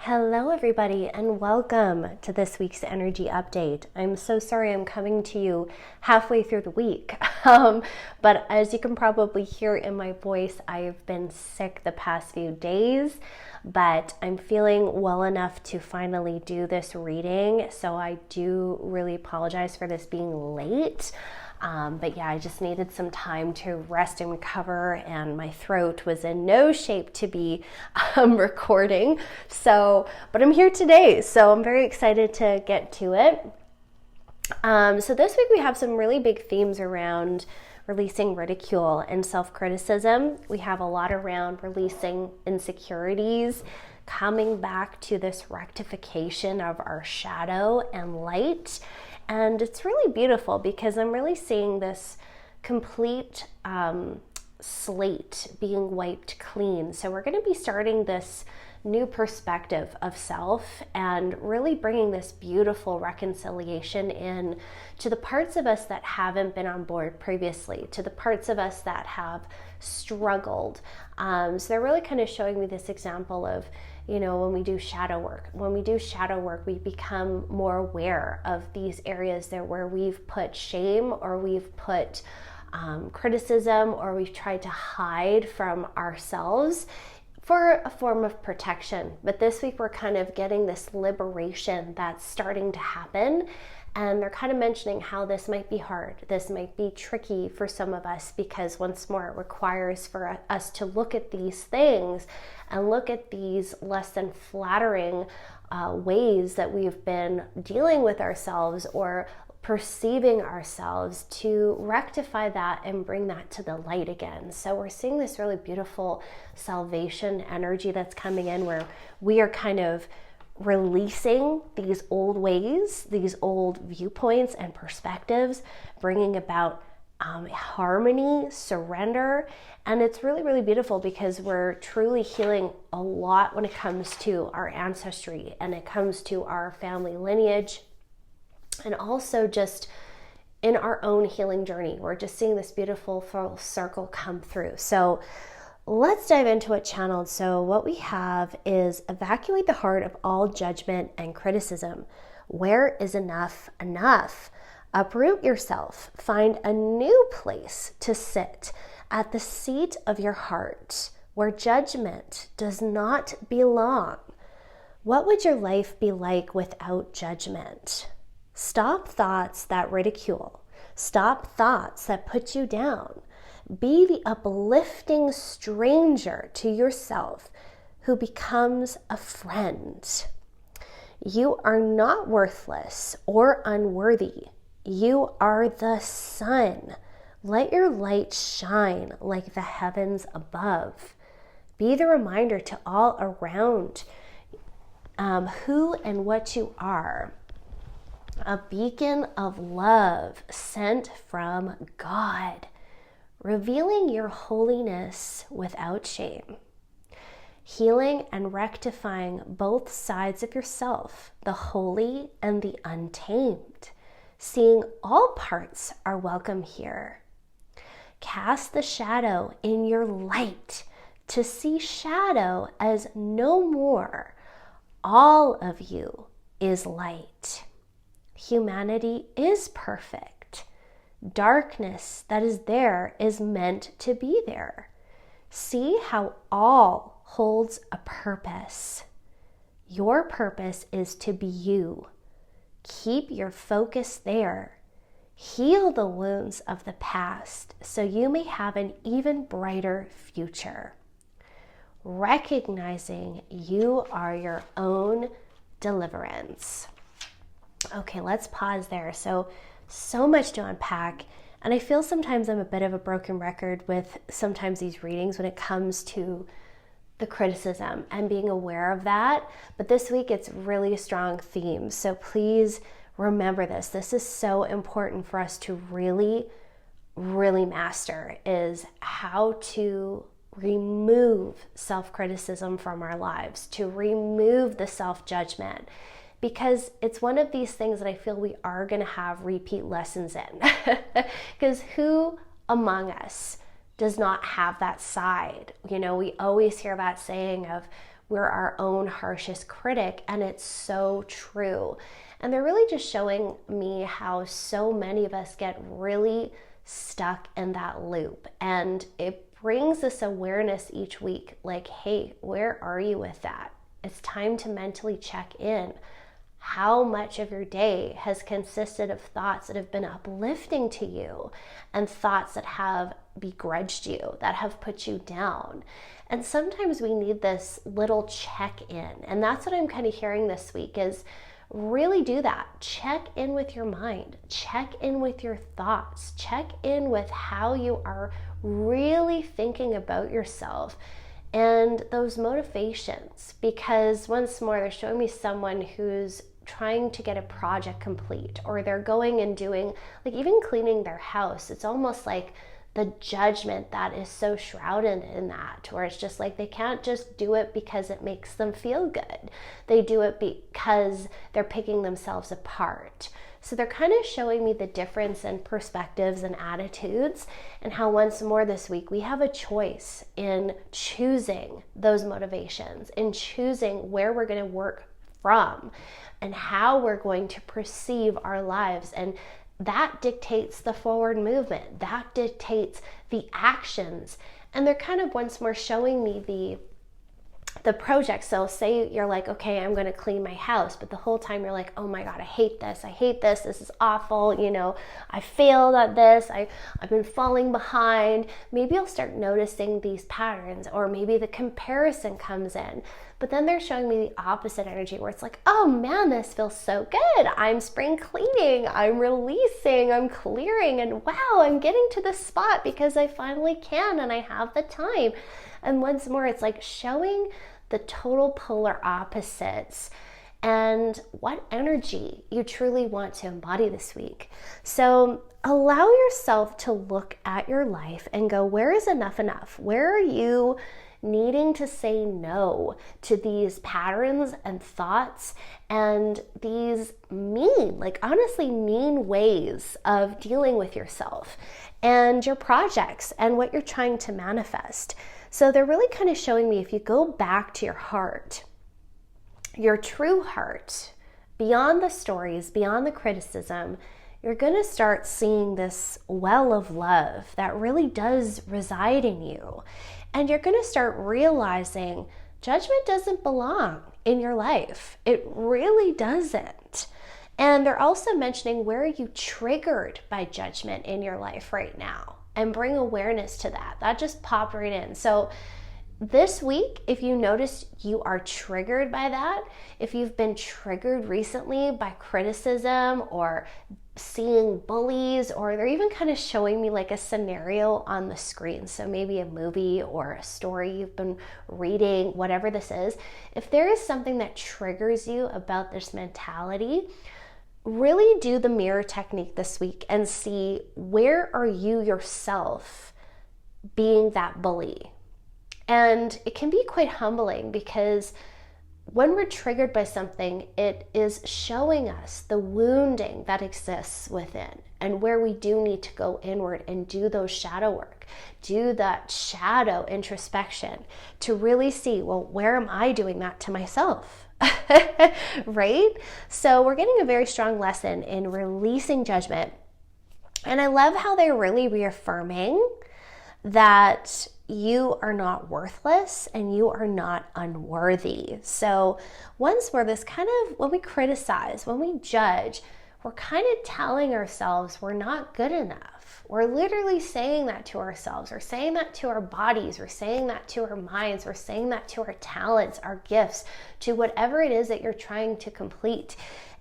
Hello everybody and welcome to this week's energy update. I'm so sorry I'm coming to you halfway through the week, but as you can probably hear in my voice, I've been sick the past few days, but I'm feeling well enough to finally do this reading, so I do really apologize for this being late. But yeah, I just needed some time to rest and recover, and my throat was in no shape to be recording. But I'm here today, so I'm very excited to get to it. So this week we have some really big themes around releasing ridicule and self-criticism. We have a lot around releasing insecurities, coming back to this rectification of our shadow and light. And it's really beautiful because I'm really seeing this complete slate being wiped clean. So we're going to be starting this new perspective of self and really bringing this beautiful reconciliation in to the parts of us that haven't been on board previously, to the parts of us that have struggled. So they're really kind of showing me this example of, when we do shadow work. When we do shadow work, we become more aware of these areas there where we've put shame or we've put criticism or we've tried to hide from ourselves for a form of protection. But this week we're kind of getting this liberation that's starting to happen. And they're kind of mentioning how this might be hard. This might be tricky for some of us because once more it requires for us to look at these things and look at these less than flattering ways that we've been dealing with ourselves or perceiving ourselves to rectify that and bring that to the light again. So we're seeing this really beautiful salvation energy that's coming in where we are kind of releasing these old ways, these old viewpoints and perspectives, bringing about harmony, surrender. And it's really, really beautiful because we're truly healing a lot when it comes to our ancestry and it comes to our family lineage. And also just in our own healing journey, we're just seeing this beautiful full circle come through. So let's dive into it channeled. So what we have is evacuate the heart of all judgment and criticism. Where is enough enough? Uproot yourself. Find a new place to sit at the seat of your heart where judgment does not belong. What would your life be like without judgment? Stop thoughts that ridicule. Stop thoughts that put you down. Be the uplifting stranger to yourself who becomes a friend. You are not worthless or unworthy. You are the sun. Let your light shine like the heavens above. Be the reminder to all around who and what you are. A beacon of love sent from God, revealing your holiness without shame, healing and rectifying both sides of yourself, the holy and the untamed, seeing all parts are welcome here. Cast the shadow in your light to see shadow as no more. All of you is light. Humanity is perfect. Darkness that is there is meant to be there. See how all holds a purpose. Your purpose is to be you. Keep your focus there. Heal the wounds of the past so you may have an even brighter future. Recognizing you are your own deliverance. Okay, let's pause there. So much to unpack. And I feel sometimes I'm a bit of a broken record with sometimes these readings when it comes to the criticism and being aware of that. But this week it's really a strong theme. So please remember this. This is so important for us to really, really master, is how to remove self-criticism from our lives, to remove the self-judgment. Because it's one of these things that I feel we are going to have repeat lessons in. Because who among us does not have that side? We always hear that saying of we're our own harshest critic, and it's so true. And they're really just showing me how so many of us get really stuck in that loop. And it brings this awareness each week, like, hey, where are you with that? It's time to mentally check in. How much of your day has consisted of thoughts that have been uplifting to you and thoughts that have begrudged you, that have put you down? And sometimes we need this little check-in. And that's what I'm kind of hearing this week is really do that. Check in with your mind. Check in with your thoughts. Check in with how you are really thinking about yourself and those motivations. Because once more, they're showing me someone who's trying to get a project complete, or they're going and doing, like, even cleaning their house. It's almost like the judgment that is so shrouded in that, where it's just like they can't just do it because it makes them feel good. They do it because they're picking themselves apart. So they're kind of showing me the difference in perspectives and attitudes, and how once more this week we have a choice in choosing those motivations, in choosing where we're going to work from and how we're going to perceive our lives. And that dictates the forward movement. That dictates the actions. And they're kind of once more showing me the project. So say you're like, okay, I'm going to clean my house, but the whole time you're like, oh my God, I hate this, this is awful, I failed at this, I've been falling behind. Maybe you'll start noticing these patterns, or maybe the comparison comes in. But then they're showing me the opposite energy, where it's like, oh man, this feels so good. I'm spring cleaning, I'm releasing, I'm clearing, and wow, I'm getting to this spot because I finally can and I have the time. And once more, it's like showing the total polar opposites and what energy you truly want to embody this week. So allow yourself to look at your life and go, where is enough enough? Where are you needing to say no to these patterns and thoughts and these mean, like honestly mean ways of dealing with yourself and your projects and what you're trying to manifest? So they're really kind of showing me, if you go back to your heart, your true heart, beyond the stories, beyond the criticism, you're going to start seeing this well of love that really does reside in you. And you're going to start realizing judgment doesn't belong in your life. It really doesn't. And they're also mentioning, where are you triggered by judgment in your life right now? And bring awareness to that. That just popped right in. So this week, if you notice you are triggered by that, if you've been triggered recently by criticism or seeing bullies, or they're even kind of showing me like a scenario on the screen, so maybe a movie or a story you've been reading, whatever this is, if there is something that triggers you about this mentality, really do the mirror technique this week and see, where are you yourself being that bully? And it can be quite humbling, because when we're triggered by something, it is showing us the wounding that exists within, and where we do need to go inward and do those shadow work, do that shadow introspection to really see, well, where am I doing that to myself? Right? So we're getting a very strong lesson in releasing judgment. And I love how they're really reaffirming that you are not worthless and you are not unworthy. So once more, this kind of, when we criticize, when we judge, we're kind of telling ourselves we're not good enough. We're literally saying that to ourselves. We're saying that to our bodies. We're saying that to our minds. We're saying that to our talents, our gifts, to whatever it is that you're trying to complete.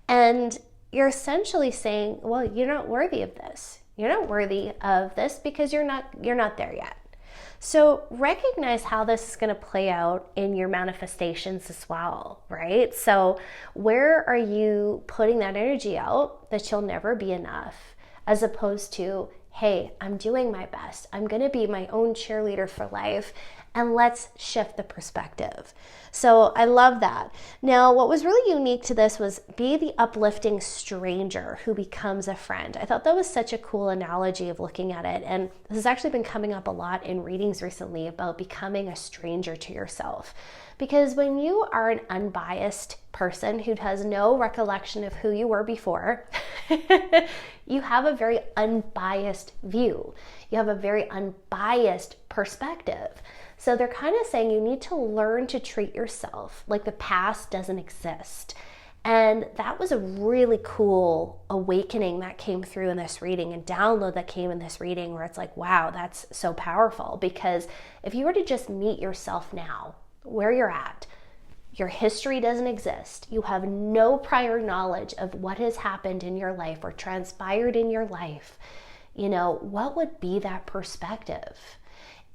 And you're essentially saying, well, you're not worthy of this. You're not worthy of this because you're not there yet. So recognize how this is going to play out in your manifestations as well, right? So where are you putting that energy out that you'll never be enough, as opposed to, hey, I'm doing my best. I'm going to be my own cheerleader for life, and let's shift the perspective. So I love that. Now, what was really unique to this was be the uplifting stranger who becomes a friend. I thought that was such a cool analogy of looking at it. And this has actually been coming up a lot in readings recently about becoming a stranger to yourself. Because when you are an unbiased person who has no recollection of who you were before, you have a very unbiased view. You have a very unbiased perspective. So they're kind of saying you need to learn to treat yourself like the past doesn't exist. And that was a really cool awakening that came through in this reading, and download that came in this reading, where it's like, wow, that's so powerful. Because if you were to just meet yourself now, where you're at, your history doesn't exist. You have no prior knowledge of what has happened in your life or transpired in your life. What would be that perspective?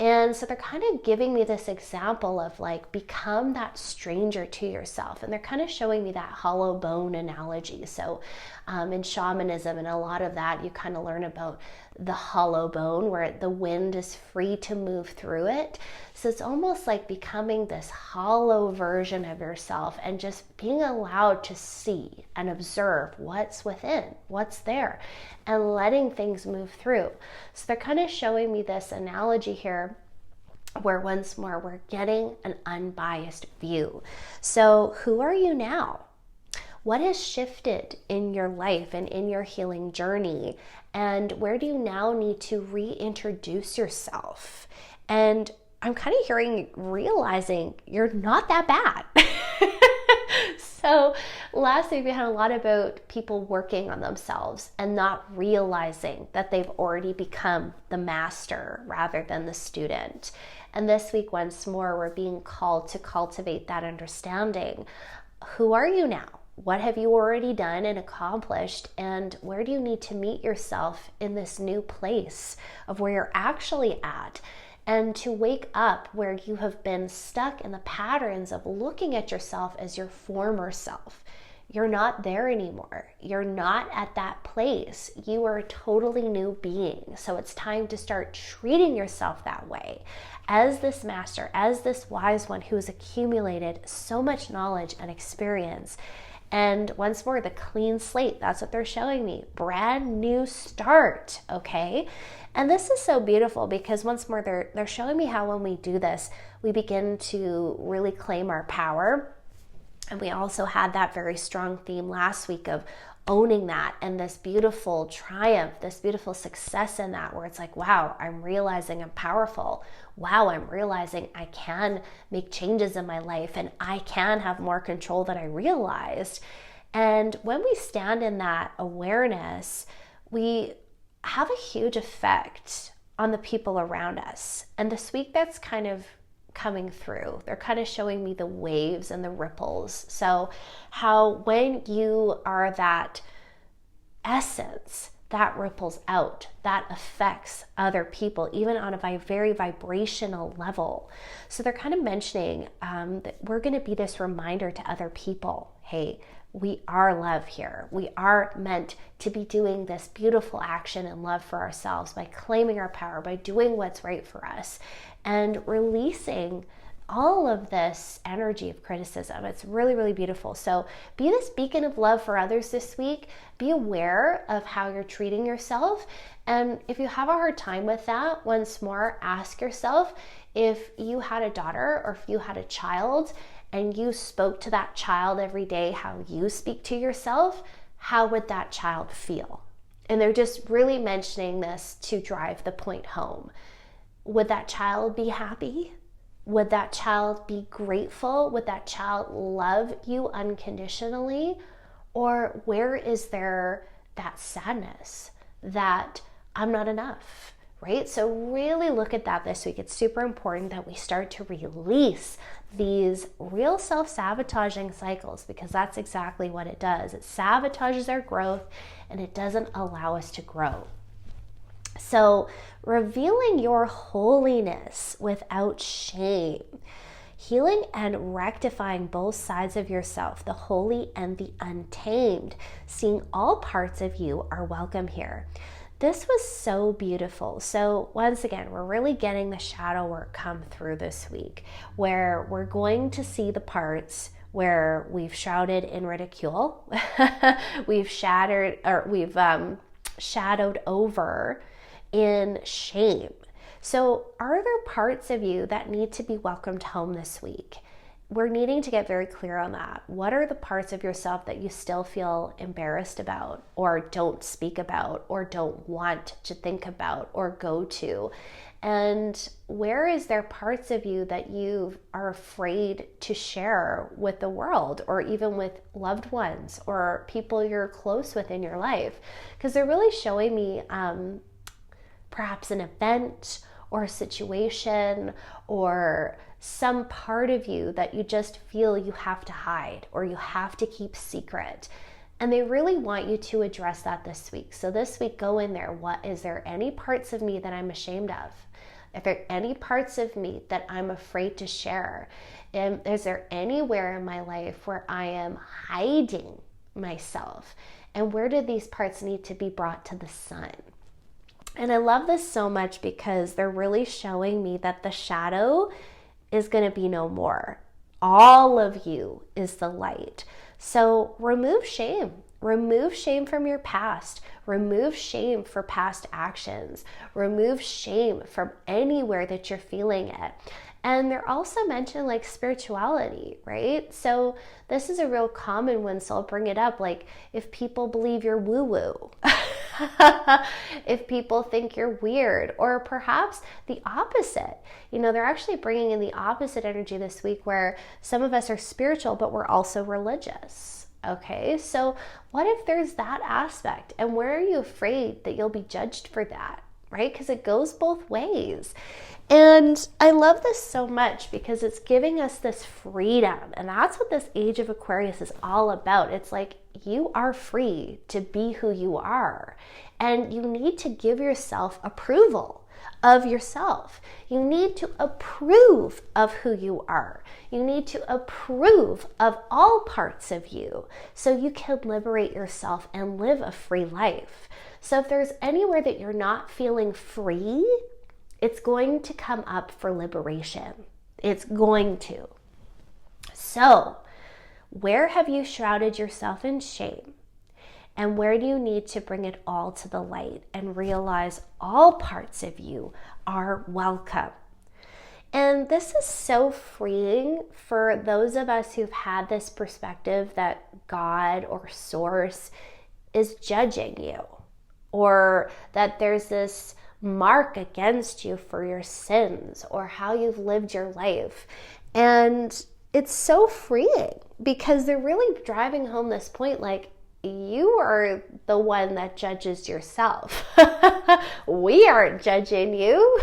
And so they're kind of giving me this example of like, become that stranger to yourself. And they're kind of showing me that hollow bone analogy. So in shamanism and a lot of that, you kind of learn about the hollow bone where the wind is free to move through it. So it's almost like becoming this hollow version of yourself and just being allowed to see and observe what's within, what's there, and letting things move through. So they're kind of showing me this analogy here where once more we're getting an unbiased view. So who are you now? What has shifted in your life and in your healing journey? And where do you now need to reintroduce yourself? And I'm kind of realizing you're not that bad. So last week we had a lot about people working on themselves and not realizing that they've already become the master rather than the student. And this week, once more, we're being called to cultivate that understanding. Who are you now? What have you already done and accomplished? And where do you need to meet yourself in this new place of where you're actually at? And to wake up where you have been stuck in the patterns of looking at yourself as your former self. You're not there anymore. You're not at that place. You are a totally new being. So it's time to start treating yourself that way, as this master, as this wise one who has accumulated so much knowledge and experience. And once more, the clean slate, that's what they're showing me. Brand new start, okay? And this is so beautiful because once more, they're showing me how when we do this, we begin to really claim our power. And we also had that very strong theme last week of owning that and this beautiful triumph, this beautiful success in that, where it's like, wow, I'm realizing I'm powerful. Wow, I'm realizing I can make changes in my life and I can have more control than I realized. And when we stand in that awareness, we have a huge effect on the people around us. And this week that's kind of coming through. They're kind of showing me the waves and the ripples. So how when you are that essence, that ripples out, that affects other people, even on a very vibrational level. So they're kind of mentioning that we're going to be this reminder to other people. Hey, we are love here. We are meant to be doing this beautiful action and love for ourselves by claiming our power, by doing what's right for us and releasing all of this energy of criticism. It's really, really beautiful. So be this beacon of love for others this week. Be aware of how you're treating yourself. And if you have a hard time with that, once more, ask yourself if you had a daughter or if you had a child and you spoke to that child every day how you speak to yourself, how would that child feel? And they're just really mentioning this to drive the point home. Would that child be happy? Would that child be grateful? Would that child love you unconditionally? Or where is there that sadness that I'm not enough, right? So really look at that this week. It's super important that we start to release these real self-sabotaging cycles, because that's exactly what it does. It sabotages our growth and it doesn't allow us to grow. So revealing your holiness without shame, healing and rectifying both sides of yourself, the holy and the untamed, seeing all parts of you are welcome here. This was so beautiful. So once again, we're really getting the shadow work come through this week, where we're going to see the parts where we've shrouded in ridicule, we've shadowed over in shame. So are there parts of you that need to be welcomed home this week? we're needing to get very clear on that. What are the parts of yourself that you still feel embarrassed about, or don't speak about, or don't want to think about or go to? And where is there parts of you that you are afraid to share with the world, or even with loved ones or people you're close with in your life? Because they're really showing me perhaps an event or a situation or some part of you that you just feel you have to hide or you have to keep secret. And they really want you to address that this week. So this week, go in there. What is there any parts of me that I'm ashamed of? If there are any parts of me that I'm afraid to share? And is there anywhere in my life where I am hiding myself? And where do these parts need to be brought to the sun? And I love this so much because they're really showing me that the shadow is going to be no more. All of you is the light. So remove shame. Remove shame from your past. Remove shame for past actions. Remove shame from anywhere that you're feeling it. And they're also mentioned like spirituality, right? So this is a real common one, so I'll bring it up. Like if people believe you're woo-woo, if people think you're weird, or perhaps the opposite. You know, they're actually bringing in the opposite energy this week where some of us are spiritual, but we're also religious. Okay, so what if there's that aspect? And where are you afraid that you'll be judged for that, right? Because it goes both ways. And I love this so much because it's giving us this freedom. And that's what this age of Aquarius is all about. It's like you are free to be who you are. And you need to give yourself approval of yourself. You need to approve of who you are. You need to approve of all parts of you so you can liberate yourself and live a free life. So if there's anywhere that you're not feeling free, it's going to come up for liberation. It's going to. So, where have you shrouded yourself in shame? And where do you need to bring it all to the light and realize all parts of you are welcome? And this is so freeing for those of us who've had this perspective that God or Source is judging you, or that there's this mark against you for your sins or how you've lived your life. And it's so freeing because they're really driving home this point, like, you are the one that judges yourself. We aren't judging you.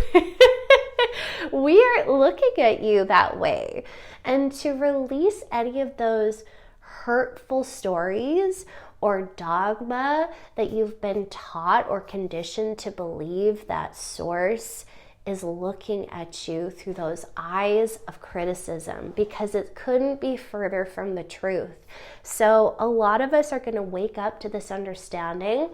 We aren't looking at you that way. And to release any of those hurtful stories or dogma that you've been taught or conditioned to believe that Source is looking at you through those eyes of criticism, because it couldn't be further from the truth. So a lot of us are going to wake up to this understanding.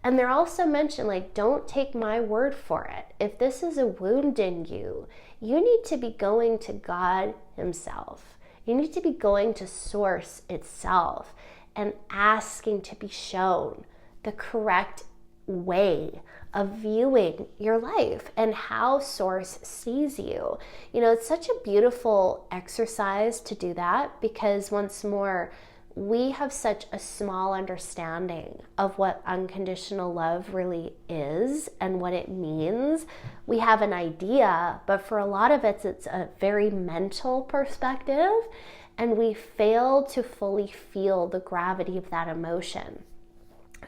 And they're also mentioned, like, don't take my word for it. If this is a wound in you, you need to be going to God Himself. You need to be going to Source itself and asking to be shown the correct way of viewing your life and how Source sees you. You know, it's such a beautiful exercise to do that, because once more, we have such a small understanding of what unconditional love really is and what it means. We have an idea, but for a lot of it, it's a very mental perspective, and we fail to fully feel the gravity of that emotion.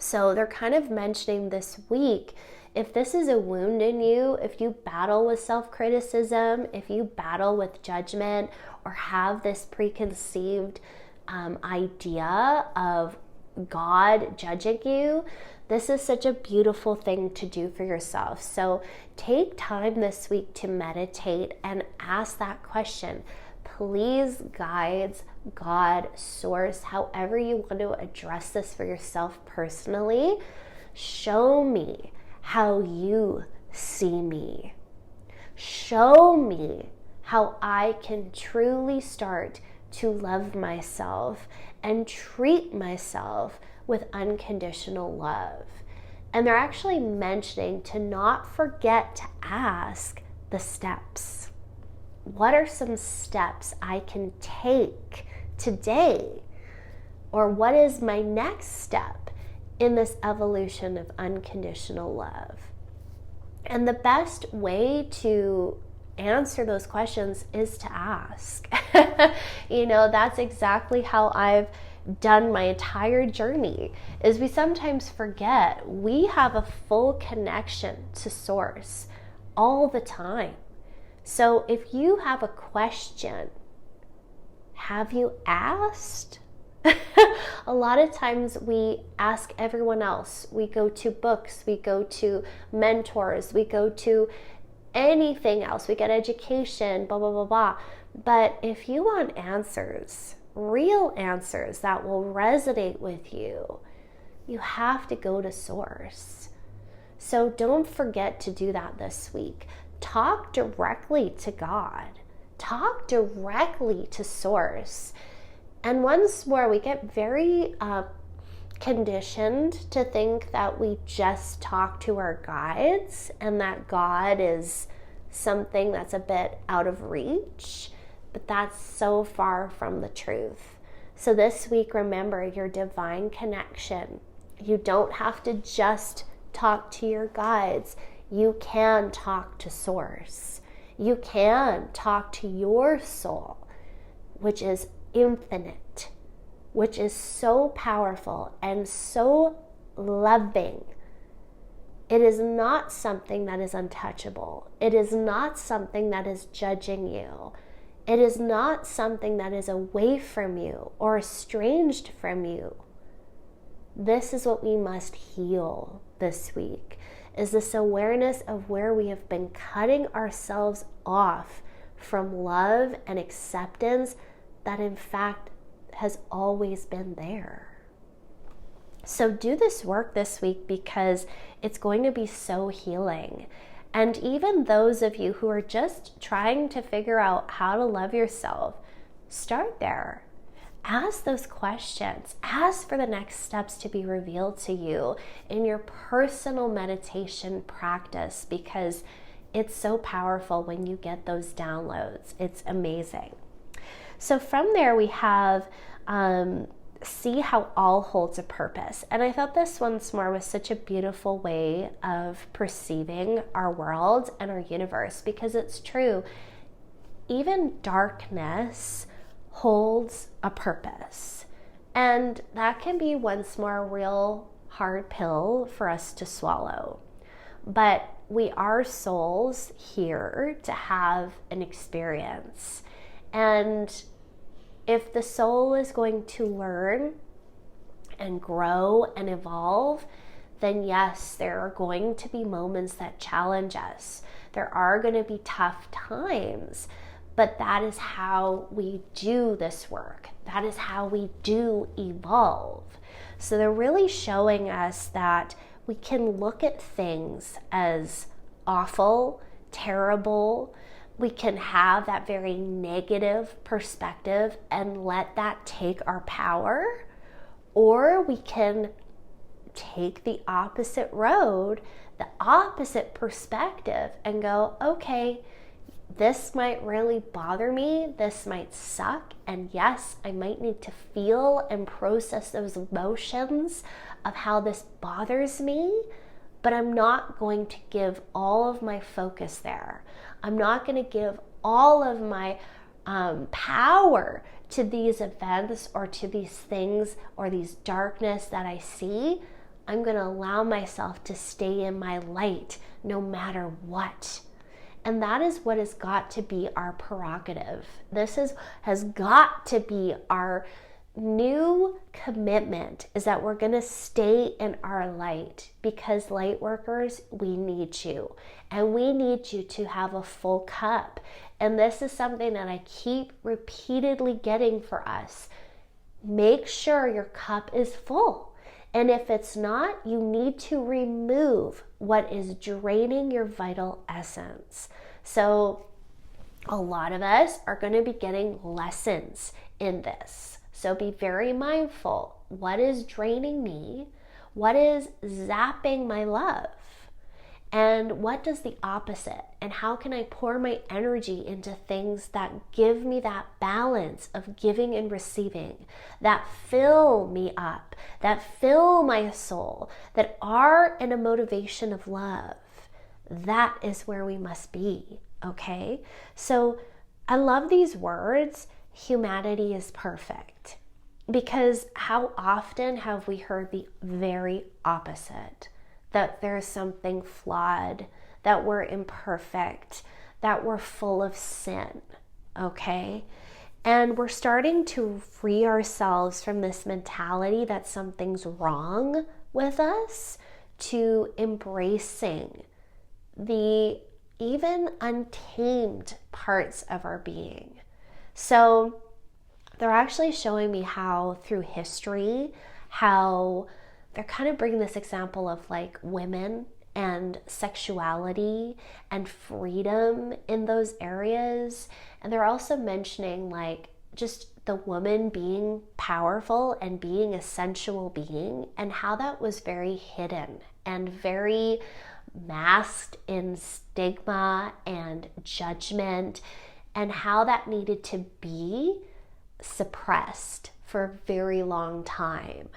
So they're kind of mentioning this week, if this is a wound in you, if you battle with self-criticism, if you battle with judgment, or have this preconceived idea of God judging you, this is such a beautiful thing to do for yourself. So take time this week to meditate and ask that question. Please, guides, God, Source, however you want to address this for yourself personally, show me how you see me. Show me how I can truly start to love myself and treat myself with unconditional love. And they're actually mentioning to not forget to ask the steps. what are some steps I can take today? Or what is my next step in this evolution of unconditional love? And the best way to answer those questions is to ask. That's exactly how I've done my entire journey. Is we sometimes forget we have a full connection to source all the time. So if you have a question, have you asked? A lot of times we ask everyone else. We go to books, we go to mentors, we go to anything else. We get education, blah, blah, blah, blah. But if you want answers, real answers that will resonate with you, you have to go to source. So don't forget to do that this week. Talk directly to God. Talk directly to source. And once more, we get very conditioned to think that we just talk to our guides and that God is something that's a bit out of reach, but that's so far from the truth. So this week, remember your divine connection. You don't have to just talk to your guides. You can talk to source. You can talk to your soul, which is infinite, which is so powerful and so loving. It is not something that is untouchable. It is not something that is judging you. It is not something that is away from you or estranged from you. This is what we must heal this week, is this awareness of where we have been cutting ourselves off from love and acceptance that in fact has always been there. So do this work this week because it's going to be so healing. And even those of you who are just trying to figure out how to love yourself, start there. Ask those questions. Ask for the next steps to be revealed to you in your personal meditation practice, because it's so powerful when you get those downloads. It's amazing. So from there we have see how all holds a purpose. And I thought this once more was such a beautiful way of perceiving our world and our universe, because it's true. Even darkness holds a purpose. And that can be once more a real hard pill for us to swallow. But we are souls here to have an experience. And if the soul is going to learn and grow and evolve, then yes, there are going to be moments that challenge us. There are going to be tough times, but that is how we do this work. That is how we do evolve. So they're really showing us that we can look at things as awful, terrible. We can have that very negative perspective and let that take our power, or we can take the opposite road, the opposite perspective, and go, okay, this might really bother me, this might suck, and yes, I might need to feel and process those emotions of how this bothers me, but I'm not going to give all of my focus there. I'm not going to give all of my power to these events or to these things or these darkness that I see. I'm going to allow myself to stay in my light no matter what. And that is what has got to be our prerogative. Has got to be our new commitment, is that we're going to stay in our light, because light workers, we need you, and we need you to have a full cup. And this is something that I keep repeatedly getting for us. Make sure your cup is full, and if it's not, you need to remove what is draining your vital essence. So a lot of us are going to be getting lessons in this. So be very mindful. What is draining me? What is zapping my love? And what does the opposite? And how can I pour my energy into things that give me that balance of giving and receiving, that fill me up, that fill my soul, that are in a motivation of love? That is where we must be, okay? So I love these words, humanity is perfect, because how often have we heard the very opposite? That there's something flawed, that we're imperfect, that we're full of sin, okay? And we're starting to free ourselves from this mentality that something's wrong with us to embracing the even untamed parts of our being. So they're actually showing me how through history, how they're kind of bringing this example of like women and sexuality and freedom in those areas. And they're also mentioning like just the woman being powerful and being a sensual being, and how that was very hidden and very masked in stigma and judgment, and how that needed to be suppressed for a very long time.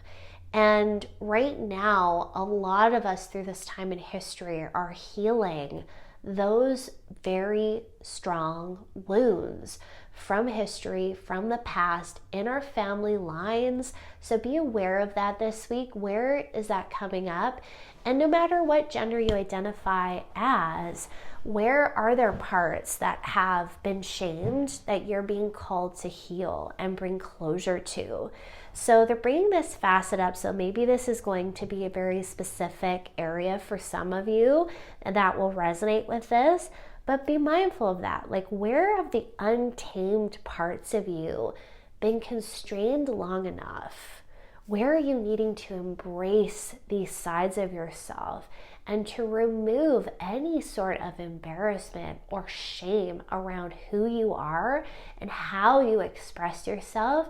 And right now, a lot of us through this time in history are healing those very strong wounds from history, from the past, in our family lines. So be aware of that this week. Where is that coming up? And no matter what gender you identify as, where are there parts that have been shamed that you're being called to heal and bring closure to? So they're bringing this facet up. So maybe this is going to be a very specific area for some of you that will resonate with this, but be mindful of that. Like, where have the untamed parts of you been constrained long enough? Where are you needing to embrace these sides of yourself and to remove any sort of embarrassment or shame around who you are and how you express yourself?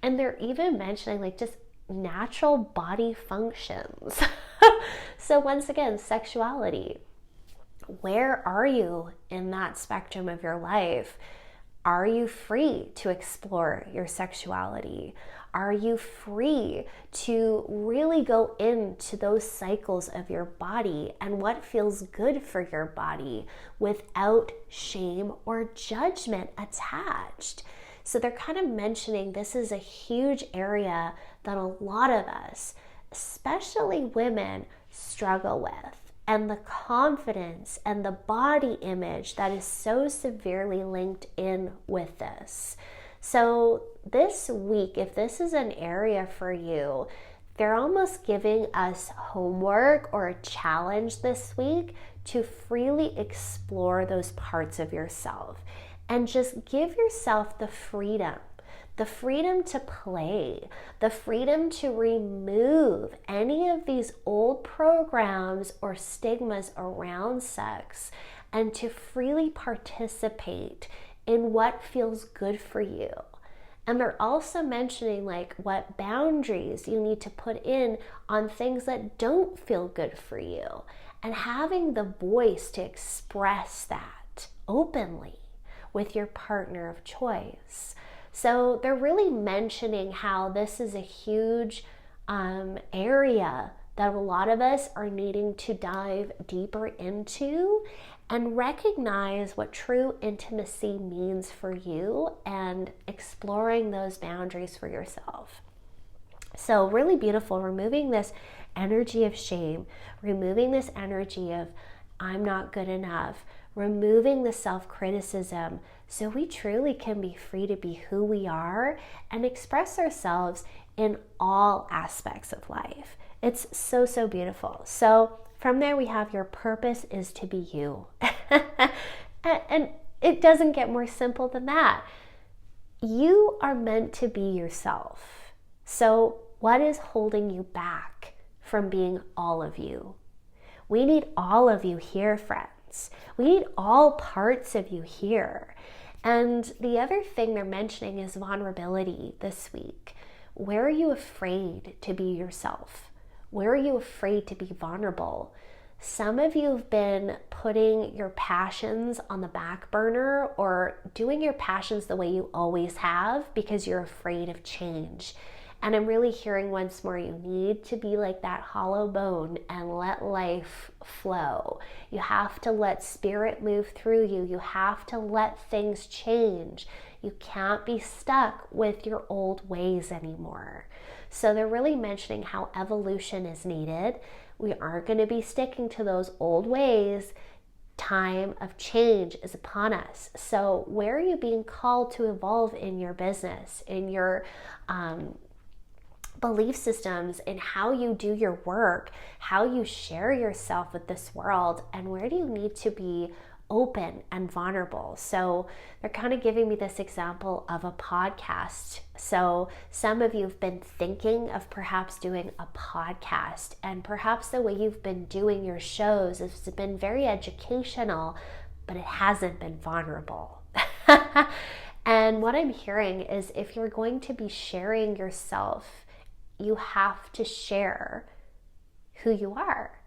And they're even mentioning like just natural body functions. So once again, sexuality. Where are you in that spectrum of your life? Are you free to explore your sexuality? Are you free to really go into those cycles of your body and what feels good for your body without shame or judgment attached? So they're kind of mentioning this is a huge area that a lot of us, especially women, struggle with. And the confidence and the body image that is so severely linked in with this. So this week, if this is an area for you, they're almost giving us homework or a challenge this week to freely explore those parts of yourself and just give yourself the freedom to play, the freedom to remove any of these old programs or stigmas around sex and to freely participate in what feels good for you. And they're also mentioning like what boundaries you need to put in on things that don't feel good for you and having the voice to express that openly with your partner of choice. So they're really mentioning how this is a huge area that a lot of us are needing to dive deeper into and recognize what true intimacy means for you and exploring those boundaries for yourself. So really beautiful, removing this energy of shame, removing this energy of I'm not good enough, removing the self-criticism so we truly can be free to be who we are and express ourselves in all aspects of life. It's so, so beautiful. So from there we have your purpose is to be you. And it doesn't get more simple than that. You are meant to be yourself. So what is holding you back from being all of you? We need all of you here, friends. We need all parts of you here. And the other thing they're mentioning is vulnerability this week. Where are you afraid to be yourself? Where are you afraid to be vulnerable? Some of you have been putting your passions on the back burner or doing your passions the way you always have because you're afraid of change. And I'm really hearing once more, you need to be like that hollow bone and let life flow. You have to let spirit move through you. You have to let things change. You can't be stuck with your old ways anymore. So they're really mentioning how evolution is needed. We aren't going to be sticking to those old ways. Time of change is upon us. So where are you being called to evolve in your business, in your belief systems, in how you do your work, how you share yourself with this world, and where do you need to be open and vulnerable? So they're kind of giving me this example of a podcast. So some of you have been thinking of perhaps doing a podcast, and perhaps the way you've been doing your shows has been very educational, but it hasn't been vulnerable. And what I'm hearing is if you're going to be sharing yourself, you have to share who you are.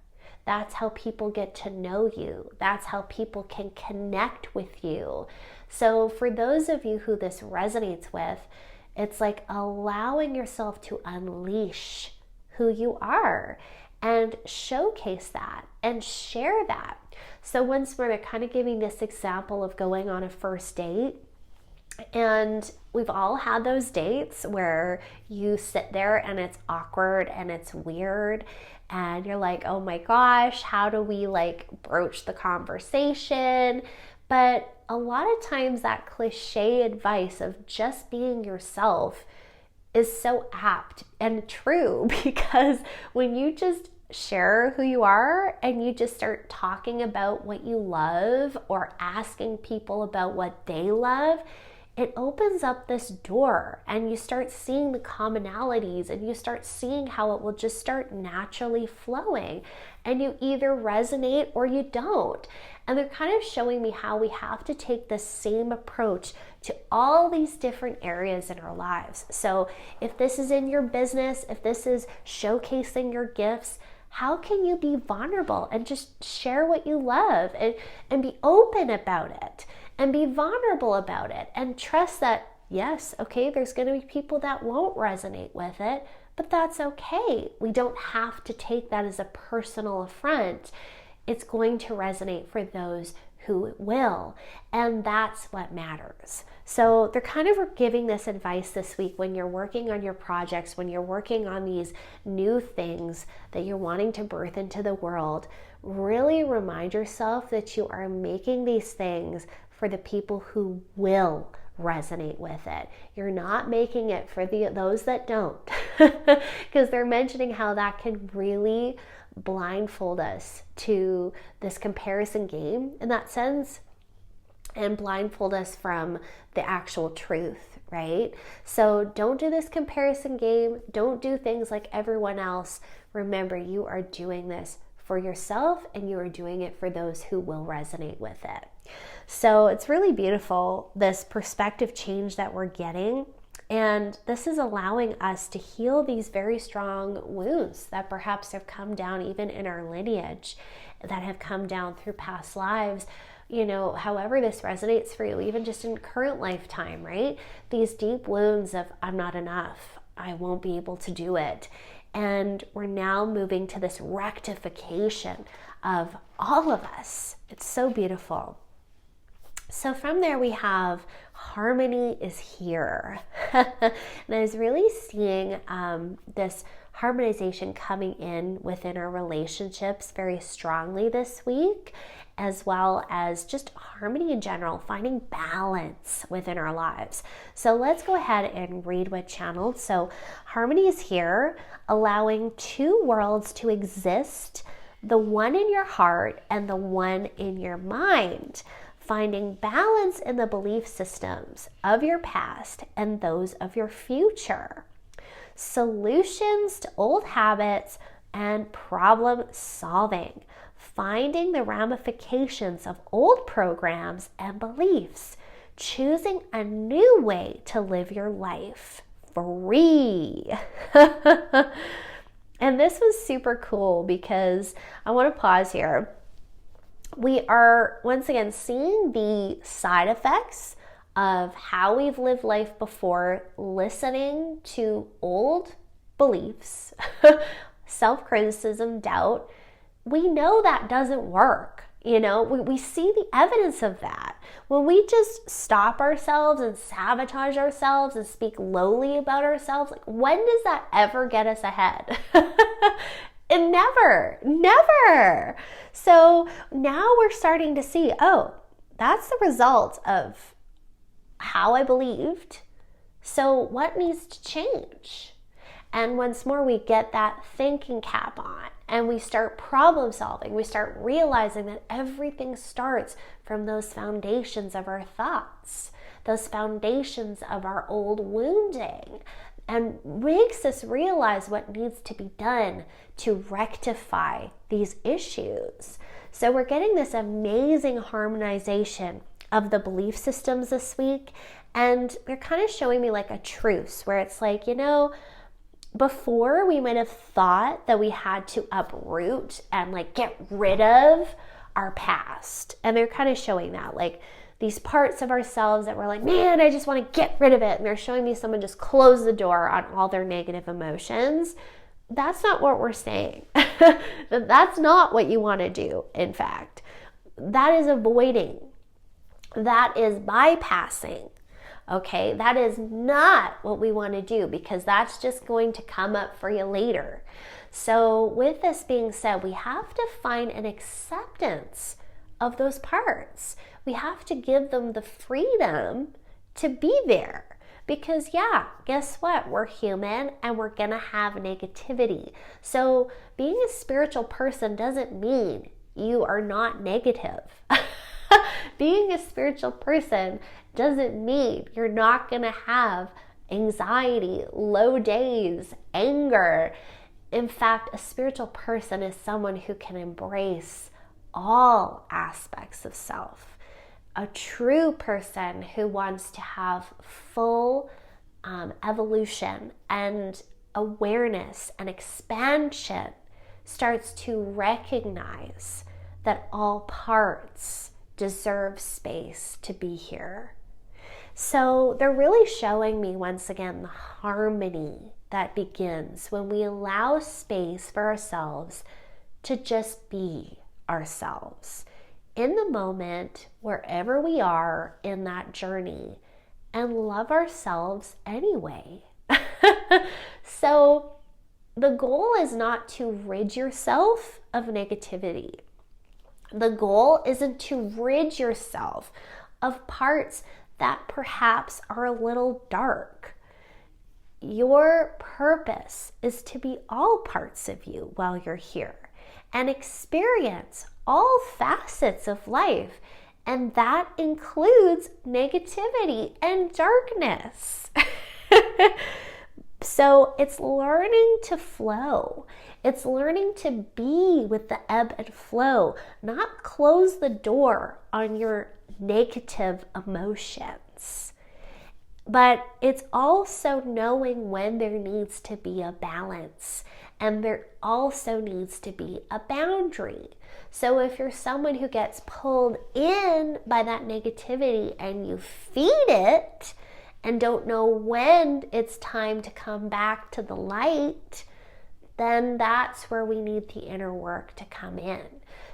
That's how people get to know you. That's how people can connect with you. So for those of you who this resonates with, it's like allowing yourself to unleash who you are and showcase that and share that. So once more, they're kind of giving this example of going on a first date. And we've all had those dates where you sit there and it's awkward and it's weird and you're like, oh my gosh, how do we like broach the conversation? But a lot of times that cliche advice of just being yourself is so apt and true, because when you just share who you are and you just start talking about what you love or asking people about what they love, it opens up this door and you start seeing the commonalities and you start seeing how it will just start naturally flowing, and you either resonate or you don't. And they're kind of showing me how we have to take the same approach to all these different areas in our lives. So if this is in your business, if this is showcasing your gifts, how can you be vulnerable and just share what you love and be open about it? And be vulnerable about it and trust that, yes, okay, there's going to be people that won't resonate with it, but that's okay. We don't have to take that as a personal affront. It's going to resonate for those who it will, and that's what matters. So they're kind of giving this advice this week when you're working on your projects, when you're working on these new things that you're wanting to birth into the world. Really remind yourself that you are making these things for the people who will resonate with it. You're not making it for those that don't, because they're mentioning how that can really blindfold us to this comparison game in that sense, and blindfold us from the actual truth, right? So don't do this comparison game. Don't do things like everyone else. Remember, you are doing this for yourself, and you are doing it for those who will resonate with it. So it's really beautiful, this perspective change that we're getting. And this is allowing us to heal these very strong wounds that perhaps have come down even in our lineage, that have come down through past lives. You know, however this resonates for you, even just in current lifetime, right? These deep wounds of I'm not enough, I won't be able to do it. And we're now moving to this rectification of all of us. It's so beautiful. So from there we have harmony is here. And I was really seeing this harmonization coming in within our relationships very strongly this week, as well as just harmony in general, finding balance within our lives. So let's go ahead and read what channeled. So harmony is here, allowing two worlds to exist, the one in your heart and the one in your mind. Finding balance in the belief systems of your past and those of your future. Solutions to old habits and problem solving. Finding the ramifications of old programs and beliefs. Choosing a new way to live your life. Free. And this was super cool because I want to pause here. We are once again seeing the side effects of how we've lived life before, listening to old beliefs, self-criticism, doubt. We know that doesn't work. We see the evidence of that. When we just stop ourselves and sabotage ourselves and speak lowly about ourselves, like, when does that ever get us ahead? And never. So now we're starting to see, oh, that's the result of how I believed. So what needs to change? And once more, we get that thinking cap on and we start problem solving. We start realizing that everything starts from those foundations of our thoughts, those foundations of our old wounding, and makes us realize what needs to be done to rectify these issues. So we're getting this amazing harmonization of the belief systems this week, and they're kind of showing me like a truce where it's like, before we might have thought that we had to uproot and like get rid of our past. And they're kind of showing that, like these parts of ourselves that we're like, man, I just want to get rid of it. And they're showing me someone just close the door on all their negative emotions. That's not what we're saying. That's not what you want to do, in fact. That is avoiding. That is bypassing. Okay, that is not what we want to do, because that's just going to come up for you later. So with this being said, we have to find an acceptance of those parts. We have to give them the freedom to be there. Because guess what? We're human and we're going to have negativity. So being a spiritual person doesn't mean you are not negative. Being a spiritual person doesn't mean you're not going to have anxiety, low days, anger. In fact, a spiritual person is someone who can embrace all aspects of self. A true person who wants to have full evolution and awareness and expansion starts to recognize that all parts deserve space to be here. So they're really showing me once again the harmony that begins when we allow space for ourselves to just be ourselves in the moment, wherever we are in that journey, and love ourselves anyway. So the goal is not to rid yourself of negativity. The goal isn't to rid yourself of parts that perhaps are a little dark. Your purpose is to be all parts of you while you're here and experience all facets of life. And that includes negativity and darkness. So it's learning to flow. It's learning to be with the ebb and flow, not close the door on your negative emotions. But it's also knowing when there needs to be a balance, and there also needs to be a boundary. So if you're someone who gets pulled in by that negativity and you feed it and don't know when it's time to come back to the light, then that's where we need the inner work to come in.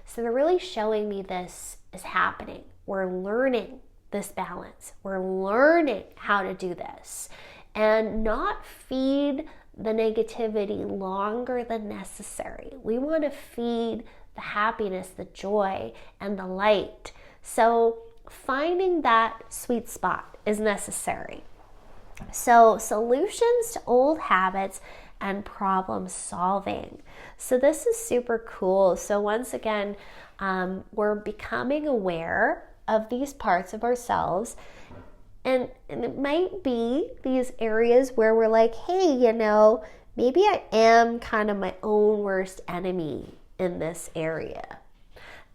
So they're really showing me this is happening. We're learning this balance. We're learning how to do this and not feed the negativity longer than necessary. We want to feed the happiness, the joy, and the light. So finding that sweet spot is necessary. So solutions to old habits and problem solving. So this is super cool. So once again, we're becoming aware of these parts of ourselves, and it might be these areas where we're like, hey, maybe I am kind of my own worst enemy in this area.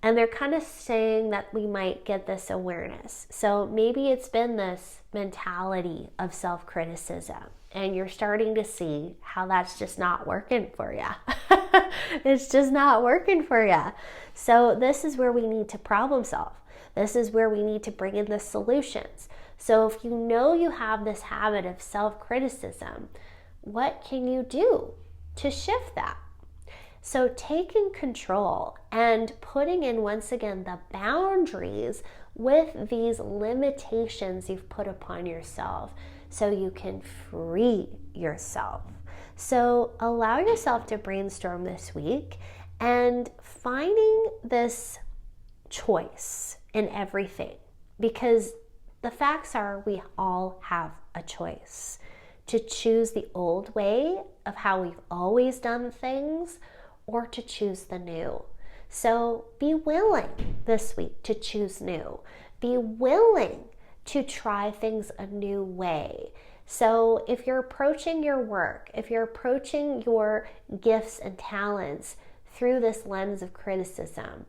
And they're kind of saying that we might get this awareness. So maybe it's been this mentality of self-criticism and you're starting to see how that's just not working for you. It's just not working for you. So this is where we need to problem solve. This is where we need to bring in the solutions. So if you know you have this habit of self-criticism, what can you do to shift that? So taking control and putting in, once again, the boundaries with these limitations you've put upon yourself so you can free yourself. So allow yourself to brainstorm this week and finding this choice in everything, because the facts are we all have a choice to choose the old way of how we've always done things or to choose the new. So be willing this week to choose new. Be willing to try things a new way. So if you're approaching your work, if you're approaching your gifts and talents through this lens of criticism,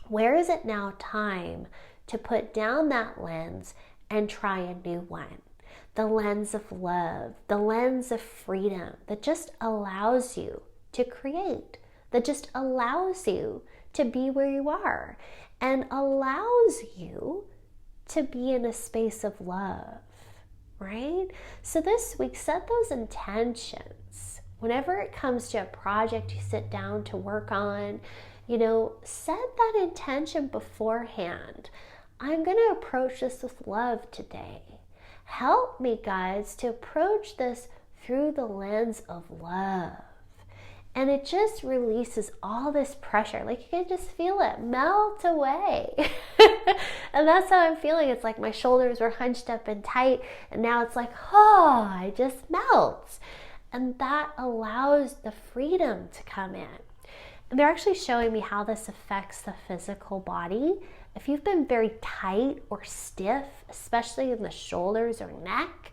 where is it now time to put down that lens and try a new one? The lens of love, the lens of freedom that just allows you to create, that just allows you to be where you are and allows you to be in a space of love, right? So this week, set those intentions. Whenever it comes to a project you sit down to work on, set that intention beforehand. I'm going to approach this with love today. Help me, guides, to approach this through the lens of love. And it just releases all this pressure. Like, you can just feel it melt away. And that's how I'm feeling. It's like my shoulders were hunched up and tight, and now it's like, it just melts. And that allows the freedom to come in. And they're actually showing me how this affects the physical body. If you've been very tight or stiff, especially in the shoulders or neck,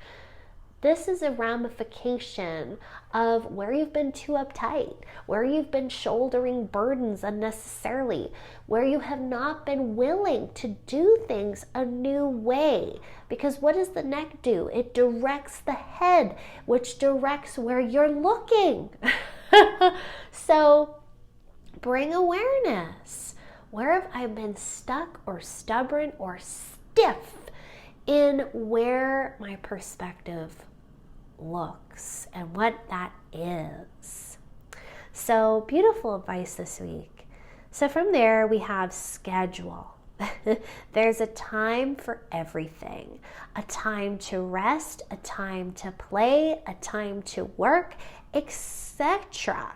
this is a ramification of where you've been too uptight, where you've been shouldering burdens unnecessarily, where you have not been willing to do things a new way. Because what does the neck do? It directs the head, which directs where you're looking. So bring awareness. Where have I been stuck or stubborn or stiff in where my perspective looks and what that is? So beautiful advice this week. So from there we have schedule. There's a time for everything. A time to rest, a time to play, a time to work, etc.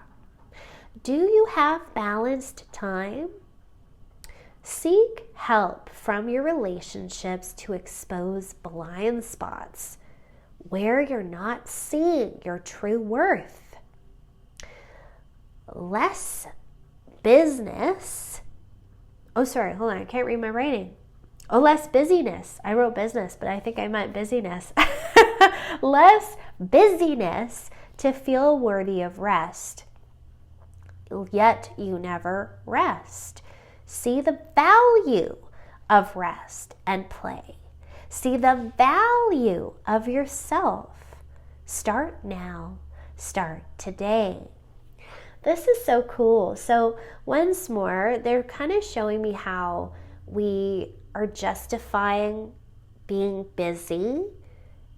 Do you have balanced time? Seek help from your relationships to expose blind spots where you're not seeing your true worth. Less business. Oh, sorry, hold on. I can't read my writing. Oh, less busyness. I wrote business, but I think I meant busyness. Less busyness to feel worthy of rest. Yet you never rest. See the value of rest and play. See the value of yourself. Start now. Start today. This is so cool. So once more, they're kind of showing me how we are justifying being busy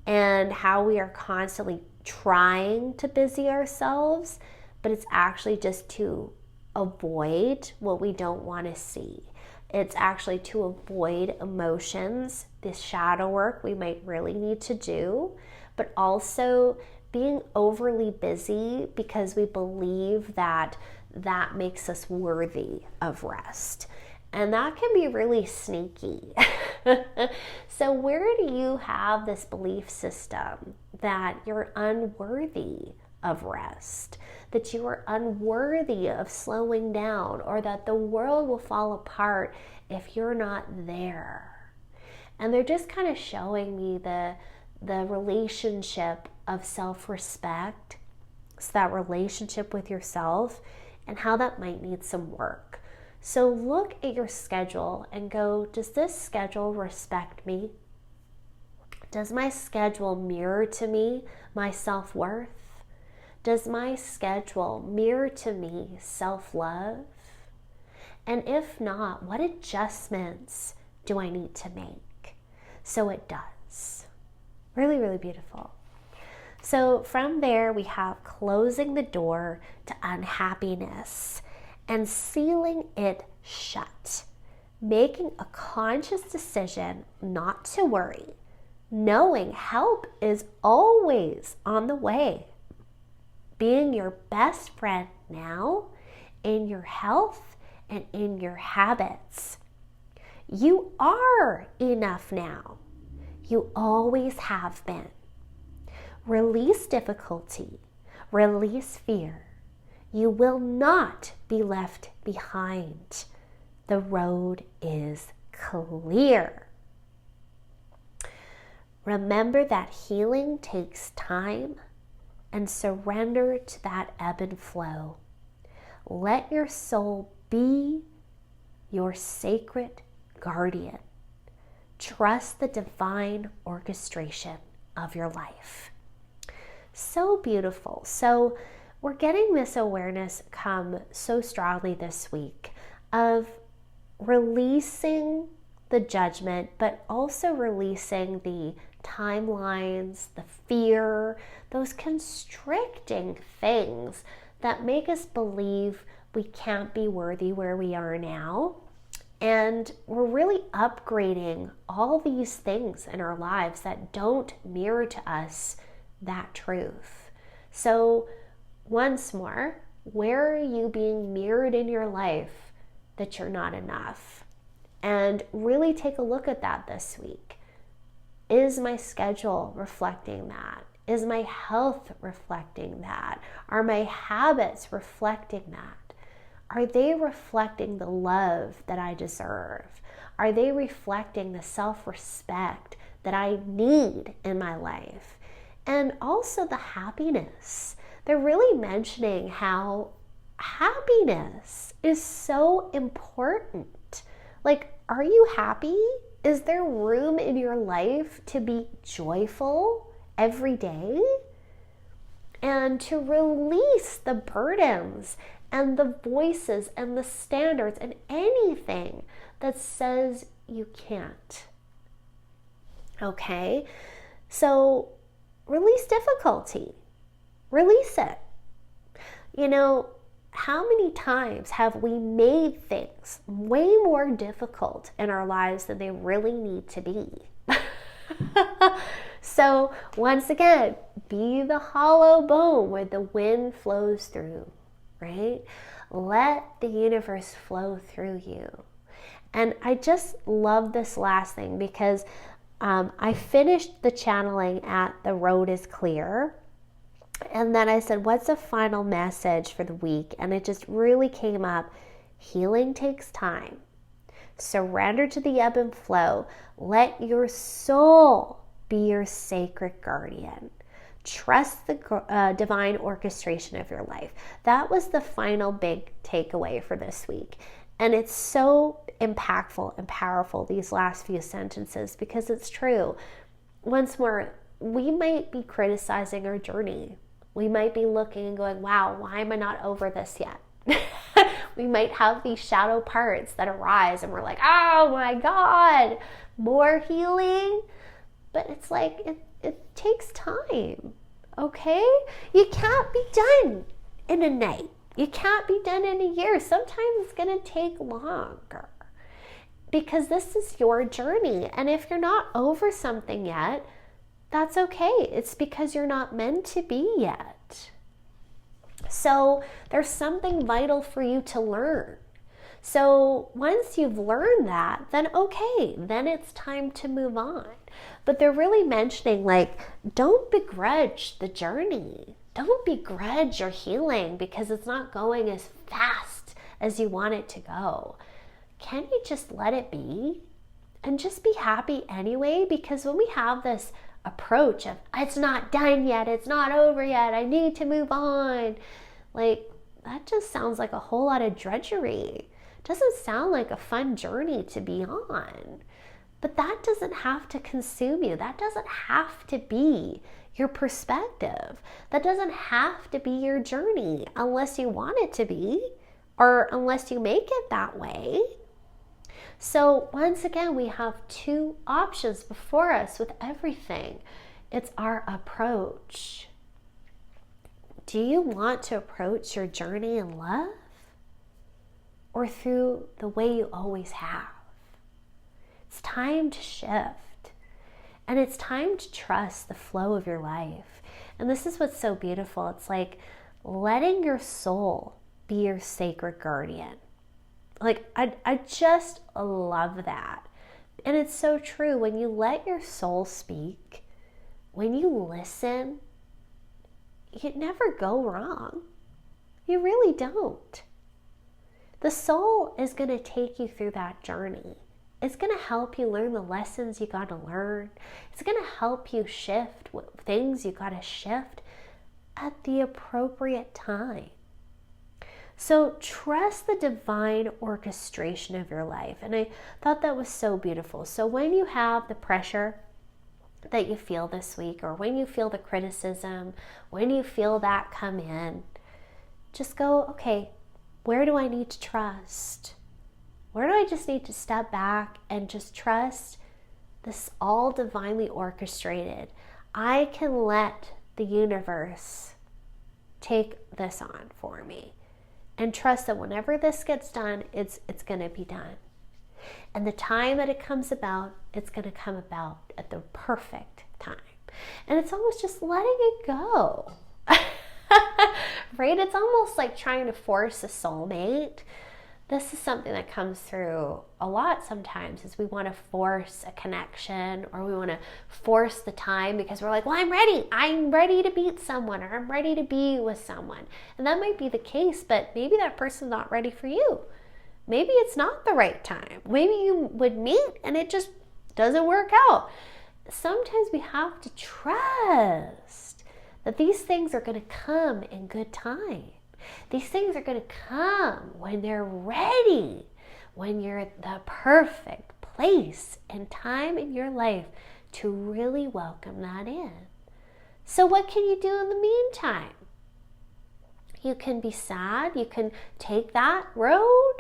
and how we are constantly trying to busy ourselves, but it's actually just to avoid what we don't want to see. It's actually to avoid emotions, the shadow work we might really need to do, but also being overly busy because we believe that that makes us worthy of rest. And that can be really sneaky. So where do you have this belief system that you're unworthy of rest, that you are unworthy of slowing down, or that the world will fall apart if you're not there? And they're just kind of showing me the relationship of self-respect, so that relationship with yourself, and how that might need some work. So look at your schedule and go, does this schedule respect me? Does my schedule mirror to me my self-worth? Does my schedule mirror to me self-love? And if not, what adjustments do I need to make so it does? Really, really beautiful. So from there, we have closing the door to unhappiness and sealing it shut. Making a conscious decision not to worry, knowing help is always on the way. Being your best friend now in your health and in your habits. You are enough now. You always have been. Release difficulty. Release fear. You will not be left behind. The road is clear. Remember that healing takes time, and surrender to that ebb and flow. Let your soul be your sacred guardian. Trust the divine orchestration of your life. So beautiful. So we're getting this awareness come so strongly this week of releasing the judgment, but also releasing the timelines, the fear, those constricting things that make us believe we can't be worthy where we are now. And we're really upgrading all these things in our lives that don't mirror to us that truth. So once more, where are you being mirrored in your life that you're not enough? And really take a look at that this week. Is my schedule reflecting that? Is my health reflecting that? Are my habits reflecting that? Are they reflecting the love that I deserve? Are they reflecting the self-respect that I need in my life? And also the happiness. They're really mentioning how happiness is so important. Like, are you happy? Is there room in your life to be joyful every day? And to release the burdens and the voices and the standards and anything that says you can't. Okay? So release difficulty. Release it. You know, how many times have we made things way more difficult in our lives than they really need to be? So once again, be the hollow bone where the wind flows through, right? Let the universe flow through you. And I just love this last thing because I finished the channeling at The Road is Clear. And then I said, what's a final message for the week? And it just really came up. Healing takes time. Surrender to the ebb and flow. Let your soul be your sacred guardian. Trust the divine orchestration of your life. That was the final big takeaway for this week. And it's so impactful and powerful, these last few sentences, because it's true. Once more, we might be criticizing our journey. We might be looking and going, wow, why am I not over this yet? We might have these shadow parts that arise and we're like, oh my God, more healing. But it's like, it takes time, okay? You can't be done in a night. You can't be done in a year. Sometimes it's going to take longer because this is your journey. And if you're not over something yet, that's okay. It's because you're not meant to be yet. So there's something vital for you to learn. So once you've learned that, then okay, then it's time to move on. But they're really mentioning, like, don't begrudge the journey. Don't begrudge your healing because it's not going as fast as you want it to go. Can you just let it be and just be happy anyway? Because when we have this approach of, it's not done yet, it's not over yet, I need to move on, like, that just sounds like a whole lot of drudgery. It doesn't sound like a fun journey to be on. But that doesn't have to consume you. That doesn't have to be your perspective. That doesn't have to be your journey unless you want it to be, or unless you make it that way. So once again, we have two options before us with everything. It's our approach. Do you want to approach your journey in love, or through the way you always have? It's time to shift, and it's time to trust the flow of your life. And this is what's so beautiful. It's like letting your soul be your sacred guardian. Like, I just love that. And it's so true. When you let your soul speak, when you listen, you never go wrong. You really don't. The soul is going to take you through that journey. It's going to help you learn the lessons you got to learn. It's going to help you shift things you got to shift at the appropriate time. So trust the divine orchestration of your life. And I thought that was so beautiful. So when you have the pressure that you feel this week, or when you feel the criticism, when you feel that come in, just go, okay, where do I need to trust? Where do I just need to step back and just trust this all divinely orchestrated? I can let the universe take this on for me and trust that whenever this gets done, it's going to be done. And the time that it comes about, it's going to come about at the perfect time. And it's almost just letting it go. Right? It's almost like trying to force a soulmate. This is something that comes through a lot sometimes, is we want to force a connection, or we want to force the time because we're like, well, I'm ready to meet someone, or I'm ready to be with someone. And that might be the case, but maybe that person's not ready for you. Maybe it's not the right time. Maybe you would meet and it just doesn't work out. Sometimes we have to trust that these things are going to come in good time. These things are going to come when they're ready, when you're at the perfect place and time in your life to really welcome that in. So what can you do in the meantime? You can be sad, you can take that road,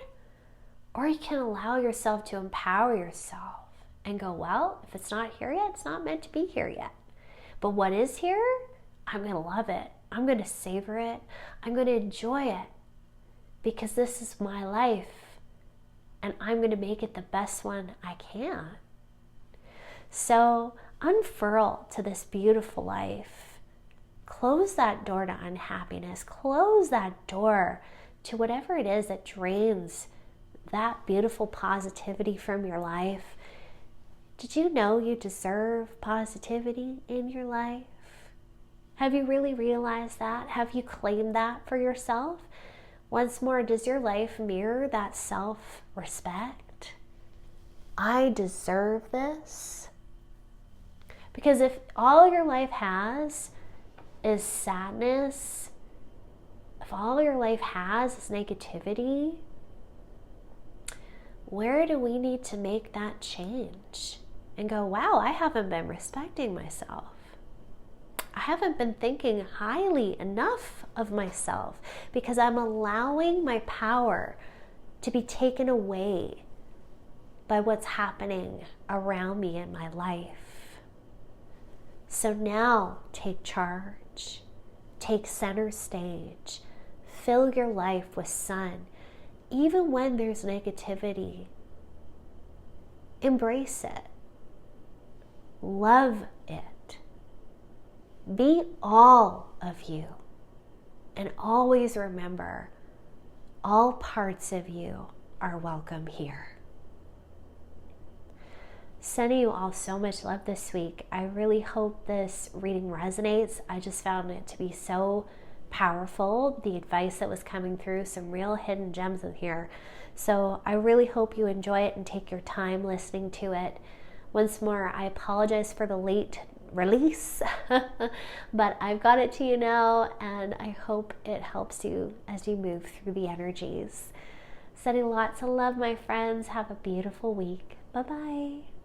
or you can allow yourself to empower yourself and go, well, if it's not here yet, it's not meant to be here yet. But what is here, I'm going to love it. I'm going to savor it. I'm going to enjoy it, because this is my life and I'm going to make it the best one I can. So unfurl to this beautiful life. Close that door to unhappiness. Close that door to whatever it is that drains that beautiful positivity from your life. Did you know you deserve positivity in your life? Have you really realized that? Have you claimed that for yourself? Once more, does your life mirror that self-respect? I deserve this. Because if all your life has is sadness, if all your life has is negativity, where do we need to make that change and go, wow, I haven't been respecting myself. I haven't been thinking highly enough of myself, because I'm allowing my power to be taken away by what's happening around me in my life. So now take charge, take center stage, fill your life with sun. Even when there's negativity, embrace it, love it. Be all of you, and always remember, all parts of you are welcome here. Sending you all so much love this week. I really hope this reading resonates. I just found it to be so powerful. The advice that was coming through, some real hidden gems in here. So I really hope you enjoy it and take your time listening to it. Once more, I apologize for the late release, but I've got it to you now, and I hope it helps you as you move through the energies. Sending lots of love, my friends. Have a beautiful week. Bye-bye.